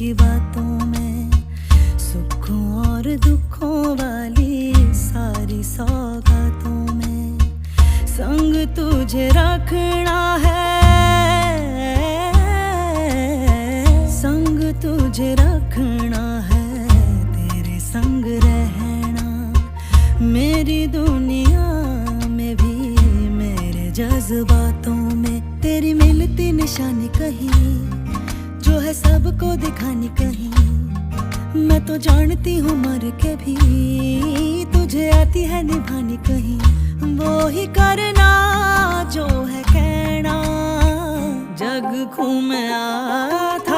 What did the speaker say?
मीठी बातों में, सुखों और दुखों वाली सारी सौगातों में संग तुझे रखना है, संग तुझे रखना है, तेरे संग रहना मेरी दुनिया में भी, मेरे जज्बातों में तेरी मिलती निशानी कहीं जो है सबको दिखानी कहीं। मैं तो जानती हूँ मर के भी तुझे आती है निभानी कहीं, वो ही करना जो है कहना। जग घूमया था